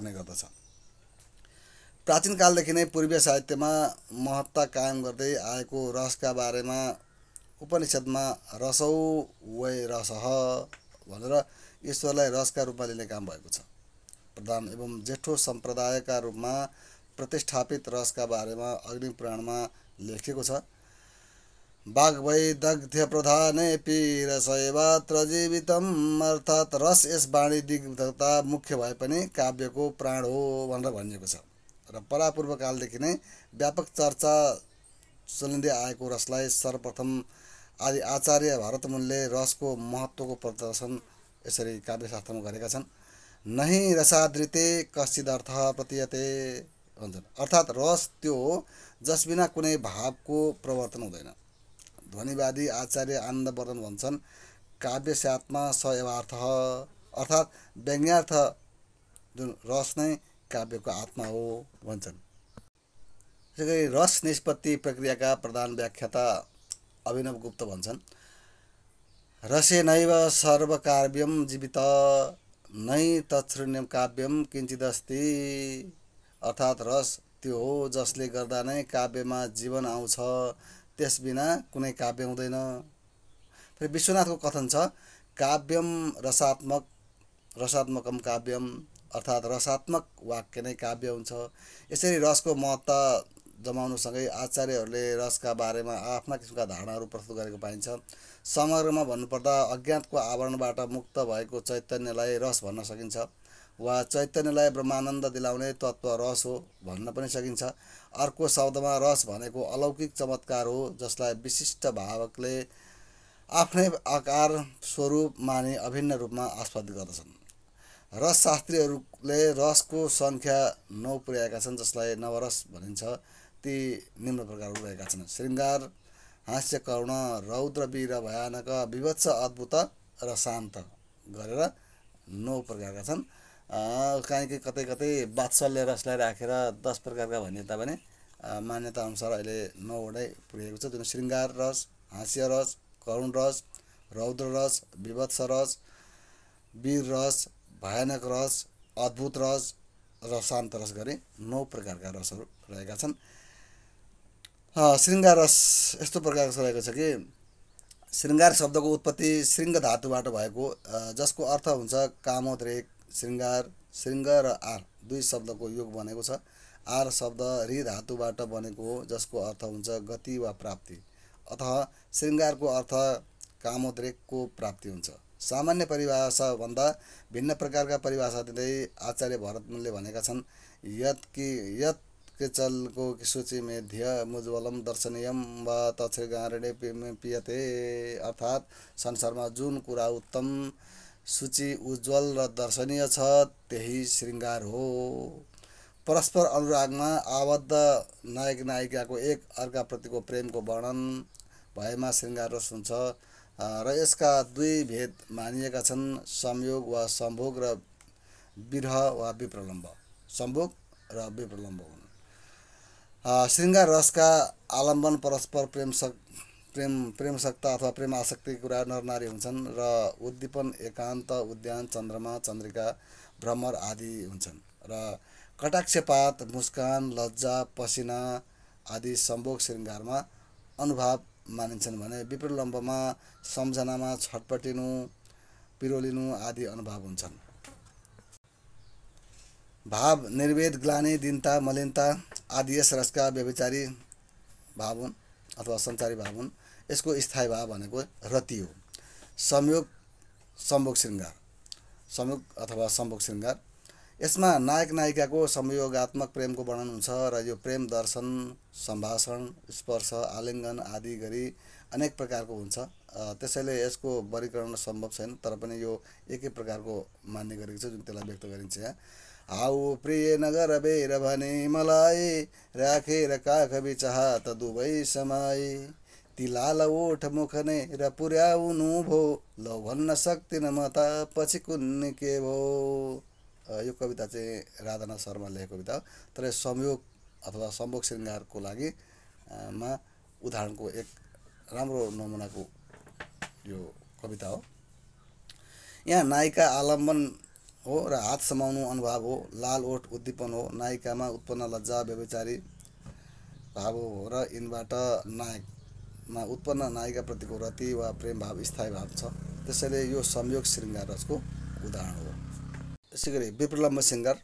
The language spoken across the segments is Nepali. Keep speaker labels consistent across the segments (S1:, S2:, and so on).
S1: गर्ने गर्दछ। प्राचीन कालदेखि नै पूर्वीय साहित्यमा महत्ता कायम गर्दै आएको रसका बारेमा उपनिषदमा रसौ वै रसः भनेर ईश्वरलाई रसका रूपमा लिने काम भएको छ। प्रधान एवं जेठो सम्प्रदायका रूपमा प्रतिष्ठापित रसका बारेमा अग्नि पुराणमा लेखिएको छ। वाग्वैदग्ध्य प्रधानेपि रसैवात्र जीवितम् अर्थात् रस यस वाणिज्यिकता मुख्य भए पनि काव्यको प्राण हो भनेर भनिएको छ र परापूर्व कालदेखि नै व्यापक चर्चा चलिँदै आएको रसलाई सर्वप्रथम आदि आचार्य भरतमुनिले रसको महत्त्वको प्रदर्शन यसरी काव्यशास्त्रमा गरेका छन्। नहि रसादृते कश्चिदर्थः प्रतीयते भन्छन्। अर्थात् रस त्यो हो जसबिना कुनै भावको प्रवर्तन हुँदैन। ध्वनिवादी आचार्य आनन्दवर्धन भन्छन् काव्यस्यात्मा स एवार्थः अर्थात् व्यङ्ग्यार्थ जुन रस नै काव्यको आत्मा हो भन्छन्। त्यसैगरी रस निष्पत्ति प्रक्रियाका प्रधान व्याख्याता अभिनव गुप्त भन्छन् रसेनैव सर्वकाव्यं जीवित नै तच्छृण्यं काव्यं किञ्चिदस्ति अर्थात् रस त्यो हो जसले गर्दा नै काव्यमा जीवन आउँछ, त्यसबिना कुनै काव्य हुँदैन। फेरि विश्वनाथको कथन छ काव्यम रसात्मकम काव्यम अर्थात् रसात्मक वाक्य नै काव्य हुन्छ। यसरी रसको महत्ता जमाउनुसँगै आचार्यहरूले रसका बारेमा आफ्ना किसिमका धारणाहरू प्रस्तुत गरेको पाइन्छ। समग्रमा भन्नुपर्दा अज्ञातको आवरणबाट मुक्त भएको चैतन्यलाई रस भन्न सकिन्छ वा चैतन्यलाई ब्रह्मानन्द दिलाउने तत्त्व रस हो भन्न पनि सकिन्छ। अर्को शब्दमा रस भनेको अलौकिक चमत्कार हो जसलाई विशिष्ट भावकले आफ्नै आकार स्वरूप मानि अभिन्न रूपमा आस्वादित गर्दछन्। रसशास्त्रीहरूले रसको सङ्ख्या 9 पुर्याएका छन् जसलाई नवरस भनिन्छ। ती निम्न प्रकारहरू रहेका छन् श्रृङ्गार, हास्य, करुण, रौद्र, वीर, भयानक, विभत्स, अद्भुत र शान्त गरेर 9 प्रकारका छन्। काहीँ कतै कतै वात्सल्य रसलाई राखेर 10 प्रकारका भनिए तापनि मान्यता अनुसार अहिले 9 वटै पुगेको छ। जुन श्रृङ्गार रस, हास्य रस, करुण रस, रौद्र रस, विभत्स रस, वीर रस, भयानक रस, अद्भुत रस र शान्त रस गरी 9 प्रकारका रसहरू रहेका छन्। श्रृङ्गार रस यस्तो प्रकारको रहेको छ कि श्रृङ्गार शब्दको उत्पत्ति श्रृङ्ग धातुबाट भएको जसको अर्थ हुन्छ कामोद्रेक। श्रृङ्ग र आर दुई शब्दको योग बनेको छ। आर शब्द रि धातुबाट बनेको हो जसको अर्थ हुन्छ गति वा प्राप्ति। अतः श्रृङ्गारको अर्थ कामोद्रेकको प्राप्ति हुन्छ। सामान्य परिभाषाभन्दा भिन्न प्रकारका परिभाषा दिँदै आचार्य भरतमुनिले भनेका छन् यत् केचलको सूची मेध्य मुज्वलम दर्शनीयम वा तच्छृङ्गारणे पियते अर्थात् संसारमा जुन कुरा उत्तम, सूची उज्जवल र दर्शनीय छ त्यही श्रृङ्गार हो। परस्पर अनुरागमा आबद्ध नायक नायिकाको एक अर्काप्रतिको प्रेमको वर्णन भएमा श्रृङ्गार रस हुन्छ र यसका दुई भेद मानिएका छन् संयोग वा सम्भोग र विरह वा विप्रलम्ब। सम्भोग र विप्रलम्ब हुन्। श्रृङ्गार रसका आलम्बन परस्पर प्रेमसक्ता अथवा प्रेम आसक्ति कुरा नरनारी हुन्छन् र उद्दीपन एकान्त, उद्यान, चन्द्रमा, चन्द्रिका, भ्रमर आदि हुन्छन् र कटाक्षपात, मुस्कान, लज्जा, पसिना आदि सम्भोग श्रृङ्गारमा अनुभव मानिन्छन् भने विप्रलम्बमा सम्झनामा छटपटिनु, पिरोलिनु आदि अनुभव हुन्छन्। भाव, निर्वेद, ग्लानि, दीनता, मलिनता आदि यस रसका व्यभिचारी भाव हुन् अथवा संसारी भाव हुन्। यसको स्थायी भाव भनेको रति हो। संयोग अथवा सम्भोग श्रृङ्गार यसमा नायक नायिकाको संयोगात्मक प्रेमको वर्णन हुन्छ र यो प्रेम दर्शन, सम्भाषण, स्पर्श, आलिङ्गन आदि गरी अनेक प्रकारको हुन्छ। त्यसैले यसको वर्गीकरण सम्भव छैन तर पनि यो एकै प्रकारको मान्ने गरेको छ जुन त्यसलाई व्यक्त गरिन्छ यहाँ। आऊ प्रिय नगर बेर भने मलाई राखेर काख बिचहात दुवै समाई ती लाल ओठ मुखने र पुर्याउनु भो लौ भन्न सक्दिन म त पछि कुन्ने के भो। यो कविता चाहिँ राधानाथ शर्मा लेखेको कविता हो तर संयोग अथवा सम्भोग श्रृङ्गारको लागि उदाहरणको एक राम्रो नमुनाको यो कविता हो। यहाँ नायिका आलम्बन हो र हात समाउनु अनुभव हो। लाल ओठ उद्दीपन हो। नायिकामा उत्पन्न लज्जा व्यभिचारी भाव हो र यिनबाट नायकमा उत्पन्न नायिकाप्रतिको रति वा प्रेम भाव स्थायी भाव छ। त्यसैले यो संयोग श्रृङ्गार रसको उदाहरण हो। त्यसै गरी विप्रलम्ब श्रृङ्गार।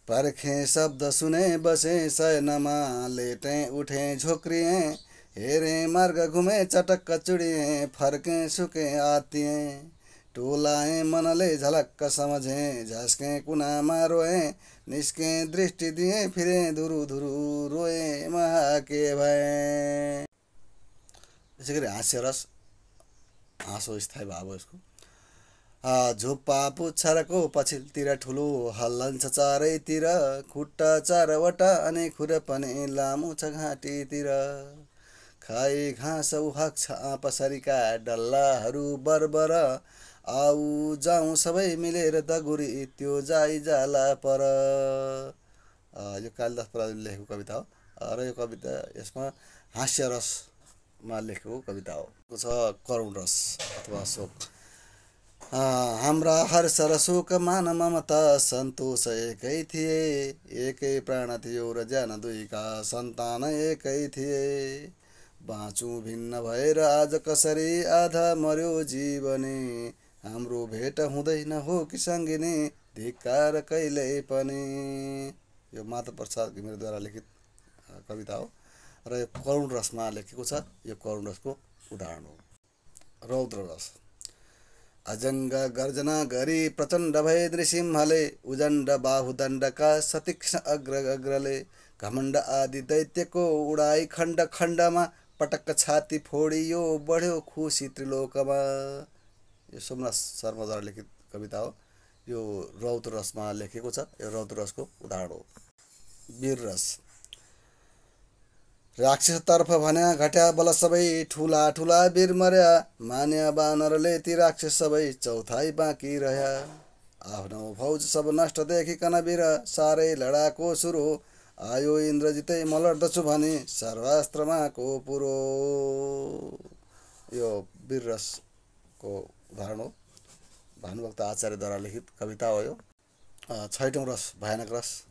S1: पर्खेँ शब्द सुने बसे शयनमा लेटेँ उठेँ झोक्रिएँ हेरेँ मार्ग घुमेँ चटक्क चुडिएँ फर्केँ सुकेँ आत्तिएँ टोलाएँ मनले झलक्क समझेँ झस्केँ कुनामा रोएँ निस्केँ दृष्टि दिएँ फिरेँ धुरु धुरु रोएँ महा के भएँ। त्यसै गरी हाँस्य रस हाँसो स्थायी भाव हो यसको। झुप्पा पुच्छरको पछिल्तिर ठुलो हल्लन्छ चारैतिर खुट्टा चारवटा अनि खुर पनि लामो छ घाँटीतिर खाए घाँस उहाक्छ आँपसरीका डल्लाहरू बरबर आऊ जाउँ सबै मिलेर दगुरी त्यो जाइ जाला पर। यो कालिदास पराजुलीले लेखेको कविता हो र यो कविता यसमा हाँस्य रसमा लेखेको कविता हो। छ करुण रस अथवा शोक। हाम्रा हर्ष र शोक मान ममता सन्तोष एकै थिए एकै प्राण थियो र ज्यान दुईका सन्तान एकै थिए बाँचौँ भिन्न भएर आज कसरी आधा मर्यो जीवनी हाम्रो भेट हुँदैन हो कि सङ्गिनी धिक्कार कहिल्यै पनि। यो माधव प्रसाद घिमिरेद्वारा लिखित कविता हो र यो करुण रसमा लेखेको छ। यो करुण रसको उदाहरण हो। रौद्र रस। अजङ्ग गर्जना गरी प्रचण्ड भए नृसिंहले उजण्ड बाहुदण्डका सतीक्ष्ण अग्रले घमण्ड आदि दैत्यको उडाई खण्ड खण्डमा पटक्क छाती फोडियो बढ्यो खुसी त्रिलोकमा। यो सोमनाथ शर्माद्वारा लिखित कविता हो। यो रौद्र रसमा लेखेको छ। यो रौद्र रसको उदाहरण हो। वीर रस। राक्षसतर्फ भन्या घट्या बल सबै ठुला ठुला वीर मर्या मान्या बानरले ती राक्षस सबै चौथाइ बाँकी रह्या आफ्नो फौज सब नष्ट देखिकन वीर साह्रै लडाको सुरु आयो इन्द्रजितै म लड्दछु भने सर्वास्त्रमा को पुरो। यो वीर रसको उदाहरण हो। भानुभक्त आचार्यद्वारा लिखित कविता हो यो। छैटौँ रस भयानक रस।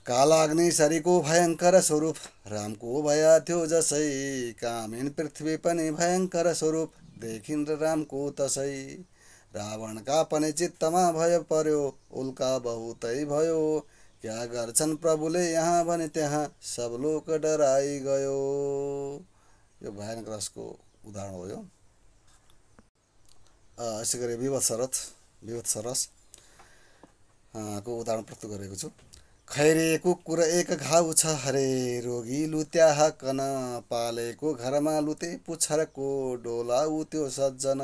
S1: कालाग्नि सरीको भयङ्कर स्वरूप रामको भया थियो जसै कामिन पृथ्वी पनि भयङ्कर स्वरूप देखिन् रामको तसै रावणका पनि चित्तमा भय पर्यो उल्का बहुतै भयो क्या गर्छन् प्रभुले यहाँ भने त्यहाँ सब लोक डराइ गयो। यो भयानक रसको उदाहरण हो यो। यसै गरी विवत्स रस को उदाहरण प्रस्तुत गरेको छु। खैरे कुकुर एक घाउ छ हरे रोगी लुत्या हाकन पालेको घरमा लुते पुच्छरको डोला उत्यो सज्जन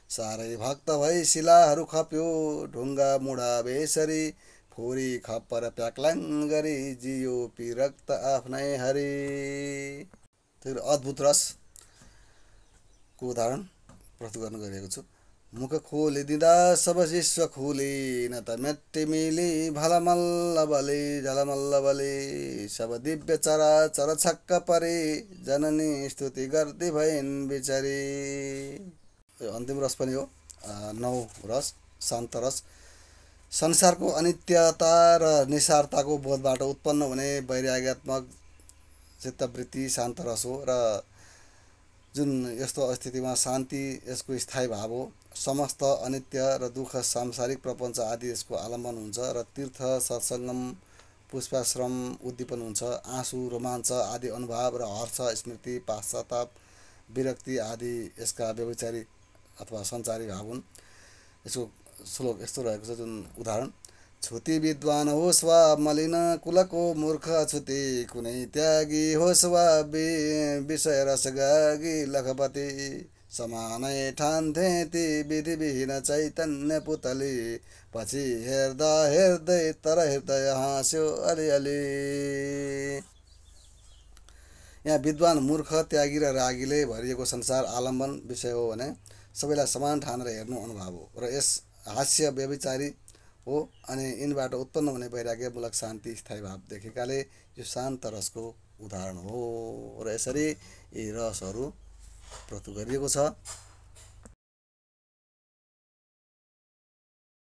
S1: साह्रै भक्त भई शिलाहरू खप्यो ढुङ्गा मुढा बेसरी फोरी खप्पर प्याक्लाङ गरी जियो पिरक्त आफ्नै हरि। अद्भुत रसको उदाहरण प्रस्तुत गर्न गइरहेको छु। मुख खोलिदिँदा सब विश्व खुली न त मेट्टी मिली भलमल्ल बली झलमल्ल बली सब दिव्य चरा चर छक्क परे जननी स्तुति गर्दै भइन् बिचारी। अन्तिम रस पनि हो। 9 रस शान्त रस। संसारको अनित्यता र निसारताको बोधबाट उत्पन्न हुने वैराग्यात्मक चित्तवृत्ति शान्त रस हो र जुन यस्तो स्थितिमा शान्ति यसको स्थायी भाव हो। समस्त अनित्य र दुःख सांसारिक प्रपञ्च आदि यसको आलम्बन हुन्छ र तीर्थ सत्सङ्गम पुष्पाश्रम उद्दीपन हुन्छ। आँसु रोमाञ्च आदि अनुभव र हर्ष स्मृति पाश्चाताप विरक्ति आदि यसका व्यभिचारी अथवा सञ्चारी भाव हुन्। यसको श्लोक यस्तो रहेको छ जुन उदाहरण। छुति विद्वान होस् वा मलिन कुलको मूर्ख छुति कुनै त्यागी होस् वा विषय रसगागी लखपति समानै ठान्थे ती विधिविहीन चैतन्य पुतली पछि हेर्दा हेर्दै तर हृदय हाँस्यो अलिअलि। यहाँ विद्वान मूर्ख त्यागी र रागीले भरिएको संसार आलम्बन विषय हो भने सबैलाई समान ठानेर हेर्नु अनुभव हो र यस हास्य व्यभिचारी हो अनि यिनबाट उत्पन्न हुने वैराग्यमूलक शान्ति स्थायी भाव देखेकाले यो शान्त रसको उदाहरण हो र यसरी यी रसहरू प्रस्तुत गरिएको छ।